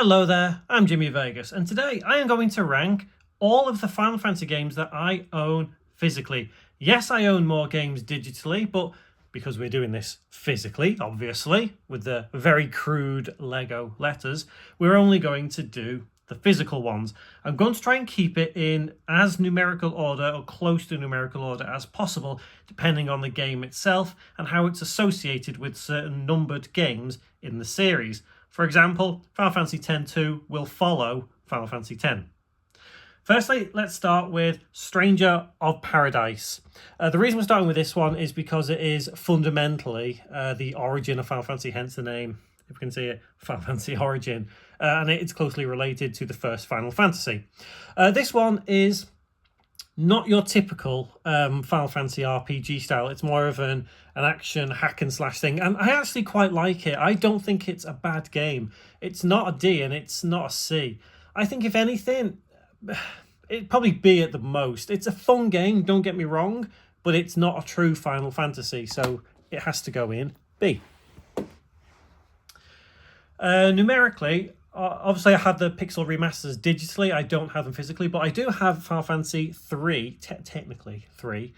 Hello there, I'm Jimmy Vegas, and today I am going to rank all of the Final Fantasy games that I own physically. Yes, I own more games digitally, but because we're doing this physically, obviously, with the very crude Lego letters, we're only going to do the physical ones. I'm going to try and keep it in as numerical order or close to numerical order as possible, depending on the game itself and how it's associated with certain numbered games in the series. For example, Final Fantasy X-2 will follow Final Fantasy X. Firstly, let's start with Stranger of Paradise. The reason we're starting with this one is because it is fundamentally the origin of Final Fantasy, hence the name, if we can see it, Final Fantasy Origin, and it's closely related to the first Final Fantasy. This one is not your typical Final Fantasy RPG style. It's more of an action hack and slash thing, and I actually quite like it. I don't think it's a bad game. It's not a D and it's not a C. I think if anything, it'd probably B at the most. It's a fun game, don't get me wrong, but it's not a true Final Fantasy, so it has to go in B. Numerically, obviously I have the pixel remasters digitally. I don't have them physically, but I do have Final Fantasy 3, technically 3,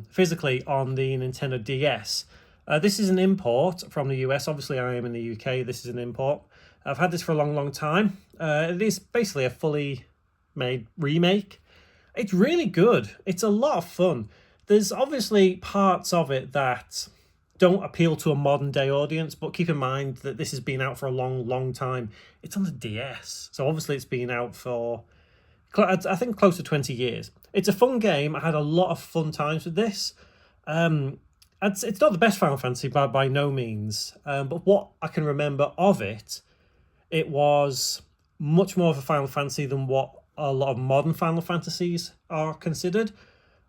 physically on the Nintendo DS. This is an import from the US. Obviously I am in the UK. This is an import. I've had this for a long time. It is basically a fully made remake. It's really good. It's a lot of fun. There's obviously parts of it that don't appeal to a modern day audience, but keep in mind that this has been out for a long time. It's on the DS, so obviously it's been out for, I think, close to 20 years. It's a fun game. I had a lot of fun times with this. It's not the best Final Fantasy by no means, but what I can remember of it, it was much more of a Final Fantasy than what a lot of modern Final Fantasies are considered.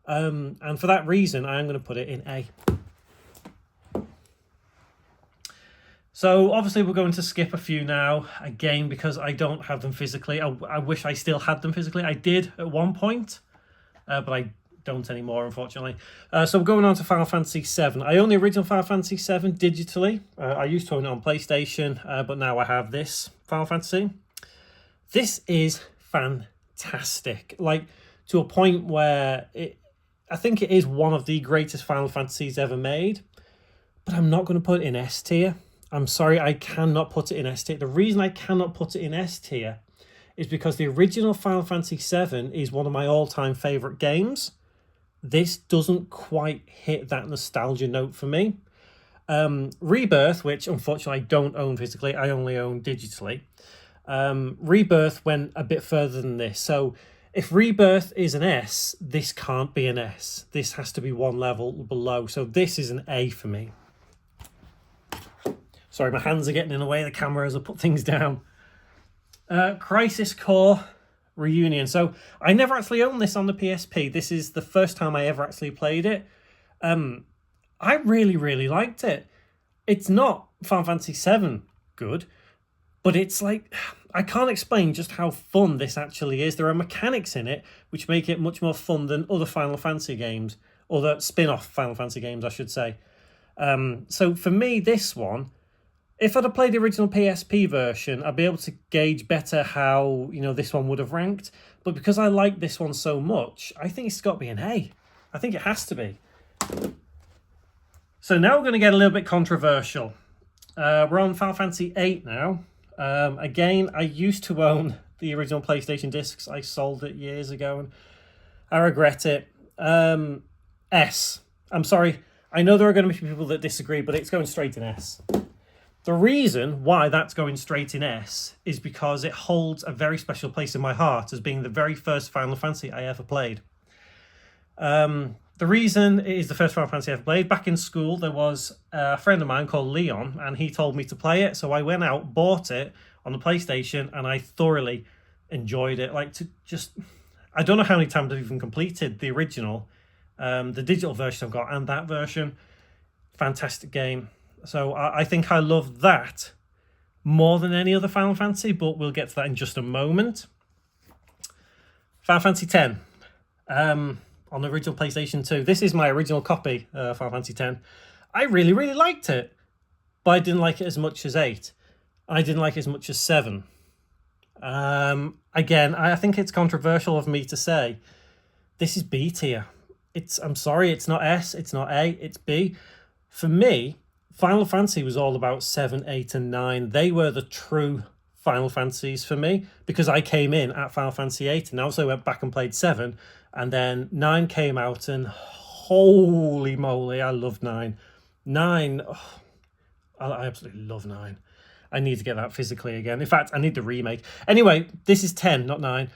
And for that reason, I am going to put it in A. So obviously we're going to skip a few now, again, because I don't have them physically. I wish I still had them physically. I did at one point, but I don't anymore, unfortunately. So we're going on to Final Fantasy VII. I own the original Final Fantasy VII digitally. I used to own it on PlayStation, but now I have this Final Fantasy. This is fantastic, like to a point where I think it is one of the greatest Final Fantasies ever made, but I'm not going to put it in S tier. I'm sorry, I cannot put it in S tier. The reason I cannot put it in S tier is because the original Final Fantasy VII is one of my all-time favourite games. This doesn't quite hit that nostalgia note for me. Rebirth, which unfortunately I don't own physically, I only own digitally. Rebirth went a bit further than this. So if Rebirth is an S, this can't be an S. This has to be one level below. So this is an A for me. Sorry, my hands are getting in the way of the camera as I put things down. Crisis Core Reunion. So I never actually owned this on the PSP. This is the first time I ever actually played it. I really liked it. It's not Final Fantasy VII good, but it's like, I can't explain just how fun this actually is. There are mechanics in it which make it much more fun than other Final Fantasy games, or the spin-off Final Fantasy games, I should say. So for me, this one, if I'd have played the original PSP version, I'd be able to gauge better how, this one would have ranked. But because I like this one so much, I think it's got to be an A. I think it has to be. So now we're going to get a little bit controversial. We're on Final Fantasy VIII now. Again, I used to own the original PlayStation discs. I sold it years ago and I regret it. S. I'm sorry. I know there are going to be people that disagree, but it's going straight in S. The reason why that's going straight in S is because it holds a very special place in my heart as being the very first Final Fantasy I ever played. The reason it is the first Final Fantasy I ever played, back in school there was a friend of mine called Leon and he told me to play it, so I went out, bought it on the PlayStation, and I thoroughly enjoyed it. I don't know how many times I've even completed the original, the digital version I've got, and that version. Fantastic game. So I think I love that more than any other Final Fantasy, but we'll get to that in just a moment. Final Fantasy X, on the original PlayStation 2. This is my original copy of Final Fantasy X. I really liked it, but I didn't like it as much as 8. I didn't like it as much as 7. Again, I think it's controversial of me to say this is B tier. I'm sorry, it's not S, it's not A, it's B. For me, Final Fantasy was all about 7, 8, and 9. They were the true Final Fantasies for me because I came in at Final Fantasy 8 and also went back and played 7, and then 9 came out and holy moly, I loved 9. 9, oh, I absolutely love 9. I need to get that physically again. In fact, I need the remake. Anyway, this is 10, not 9.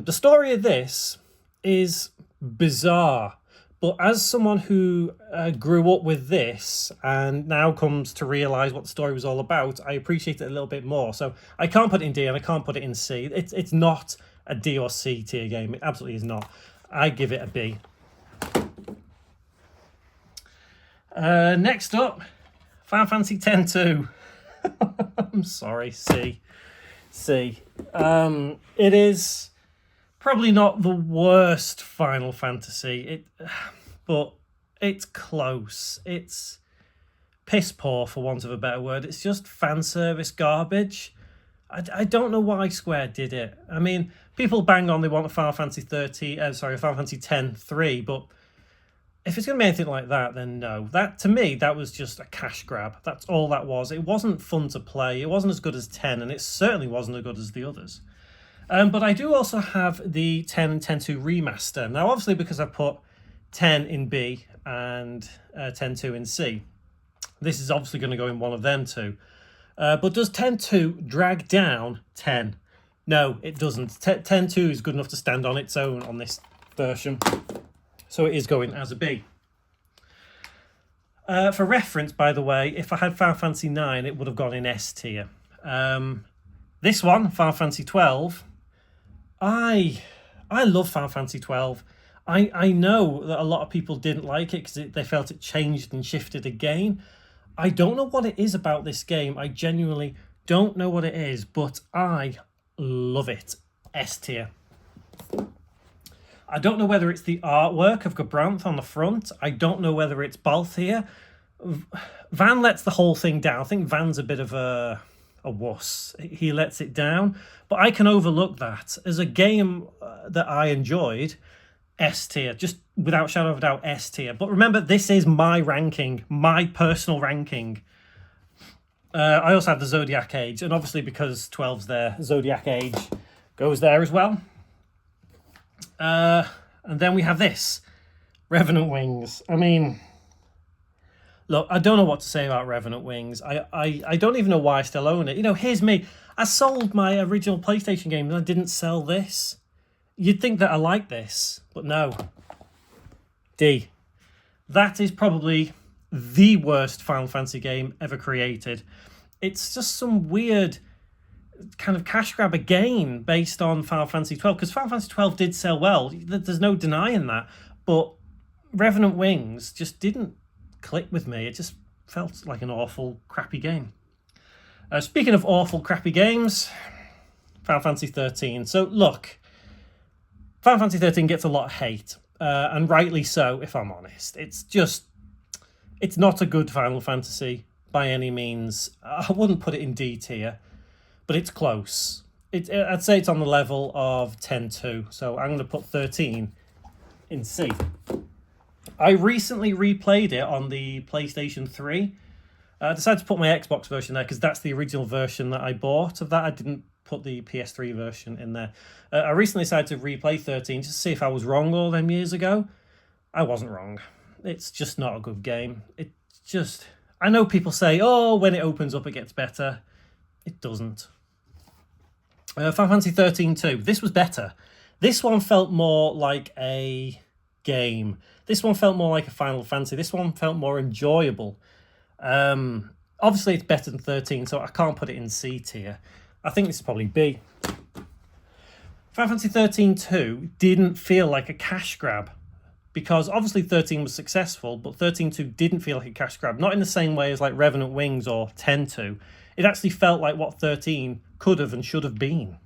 The story of this is bizarre, but as someone who grew up with this and now comes to realise what the story was all about, I appreciate it a little bit more. So I can't put it in D and I can't put it in C. It's not a D or C tier game. It absolutely is not. I give it a B. Next up, Final Fantasy X-2. I'm sorry, C. It is probably not the worst Final Fantasy, but it's close. It's piss poor, for want of a better word. It's just fan service garbage. I don't know why Square did it. I mean, people bang on they want a Final Fantasy Final Fantasy X-3, but if it's going to be anything like that, then no. That, to me, that was just a cash grab. That's all that was. It wasn't fun to play. It wasn't as good as 10, and it certainly wasn't as good as the others. But I do also have the 10 and 10.2 remaster. Now, obviously, because I put 10 in B and 10.2 in C, this is obviously going to go in one of them two. But does 10.2 drag down 10? No, it doesn't. 10.2 is good enough to stand on its own on this version. So it is going as a B. For reference, by the way, if I had Final Fantasy 9, it would have gone in S tier. This one, Final Fantasy 12, I love Final Fantasy 12. I know that a lot of people didn't like it because they felt it changed and shifted again. I don't know what it is about this game. I genuinely don't know what it is, but I love it. S tier. I don't know whether it's the artwork of Gabranth on the front. I don't know whether it's Balthier. Van lets the whole thing down. I think Van's a bit of a wuss. He lets it down. But I can overlook that. As a game that I enjoyed, S tier. Just without shadow of a doubt, S tier. But remember, this is my ranking. My personal ranking. I also have the Zodiac Age. And obviously because 12's there, Zodiac Age goes there as well. And then we have this, Revenant Wings. I mean, look, I don't know what to say about Revenant Wings. I don't even know why I still own it. You know, here's me. I sold my original PlayStation game and I didn't sell this. You'd think that I like this, but no. D. That is probably the worst Final Fantasy game ever created. It's just some weird kind of cash grab again based on Final Fantasy 12, because Final Fantasy 12 did sell well. There's no denying that. But Revenant Wings just didn't click with me. It just felt like an awful, crappy game. Speaking of awful, crappy games, Final Fantasy 13. So look, Final Fantasy 13 gets a lot of hate, and rightly so, if I'm honest. It's not a good Final Fantasy by any means. I wouldn't put it in D tier, but it's close. I'd say it's on the level of 10.2, so I'm going to put 13 in C. I recently replayed it on the PlayStation 3. I decided to put my Xbox version there because that's the original version that I bought of that. I didn't put the PS3 version in there. I recently decided to replay 13 just to see if I was wrong all them years ago. I wasn't wrong. It's just not a good game. I know people say, oh, when it opens up it gets better. It doesn't. Final Fantasy 13 2. This was better. This one felt more like a game. This one felt more like a Final Fantasy. This one felt more enjoyable. Obviously, it's better than 13, so I can't put it in C tier. I think this is probably B. Final Fantasy 13 2 didn't feel like a cash grab, because obviously 13 was successful, but 13 2 didn't feel like a cash grab. Not in the same way as like Revenant Wings or 10 2. It actually felt like what 13 could have and should have been.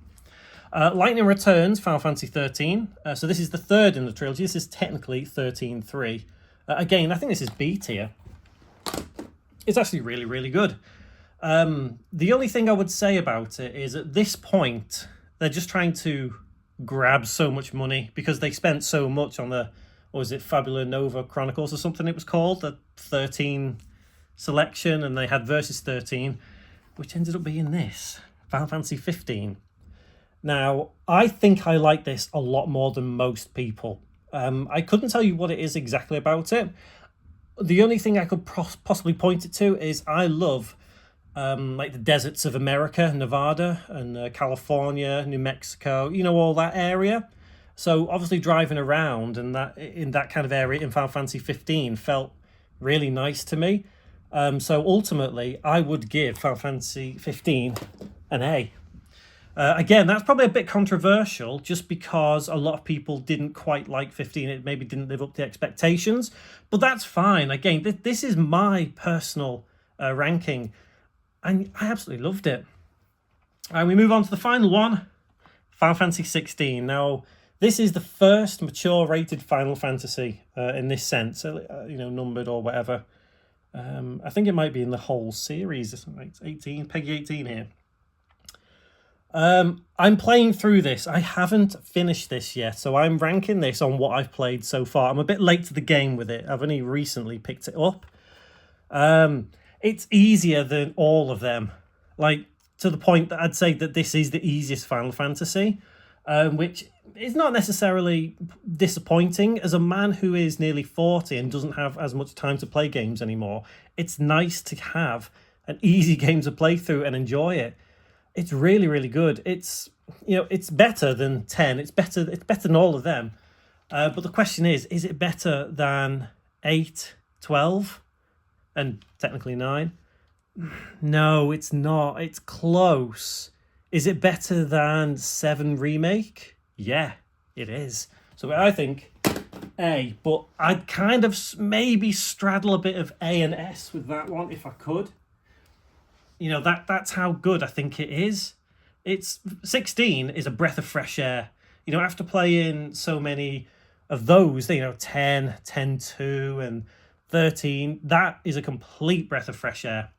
Lightning Returns, Final Fantasy 13. So this is the third in the trilogy. This is technically 13 3. Again, I think this is B tier. It's actually really, really good. The only thing I would say about it is at this point, they're just trying to grab so much money because they spent so much on the, what was it, Fabula Nova Chronicles or something it was called, the 13 selection, and they had Versus 13, which ended up being this, Final Fantasy 15. Now, I think I like this a lot more than most people. I couldn't tell you what it is exactly about it. The only thing I could possibly point it to is I love like the deserts of America, Nevada and California, New Mexico, you know, all that area. So obviously driving around and that in that kind of area in Final Fantasy 15 felt really nice to me. So ultimately, I would give Final Fantasy 15 an A. Again, that's probably a bit controversial just because a lot of people didn't quite like 15. It maybe didn't live up to expectations, but that's fine. Again, this is my personal ranking, and I absolutely loved it. And we move on to the final one, Final Fantasy 16. Now, this is the first mature rated Final Fantasy in this sense, you know, numbered or whatever. I think it might be in the whole series. It's 18, Peggy 18 here. I'm playing through this. I haven't finished this yet, so I'm ranking this on what I've played so far. I'm a bit late to the game with it. I've only recently picked it up. It's easier than all of them, like to the point that I'd say that this is the easiest Final Fantasy, which is not necessarily disappointing. As a man who is nearly 40 and doesn't have as much time to play games anymore, it's nice to have an easy game to play through and enjoy it. It's really, really good. It's, you know, it's better than 10. It's better than all of them. But the question is it better than 8, 12, and technically 9? No, it's not. It's close. Is it better than 7 Remake? Yeah, it is. So I think A, but I'd kind of maybe straddle a bit of A and S with that one if I could. You know, that's how good I think it is. It's 16 is a breath of fresh air. You know, after playing so many of those, you know, 10, 10-2 and 13, that is a complete breath of fresh air.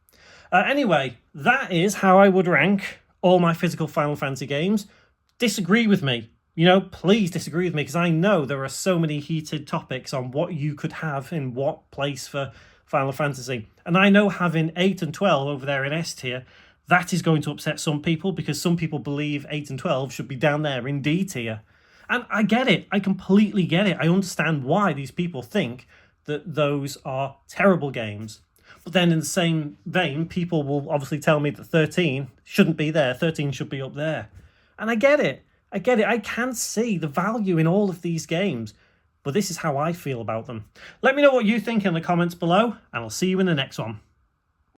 Anyway, that is how I would rank all my physical Final Fantasy games. Disagree with me. You know, please disagree with me, because I know there are so many heated topics on what you could have in what place for Final Fantasy. And I know having 8 and 12 over there in S tier, that is going to upset some people, because some people believe 8 and 12 should be down there in D tier. And I get it. I completely get it. I understand why these people think that those are terrible games. But then in the same vein, people will obviously tell me that 13 shouldn't be there. 13 should be up there. And I get it. I get it. I can see the value in all of these games. But this is how I feel about them. Let me know what you think in the comments below, and I'll see you in the next one.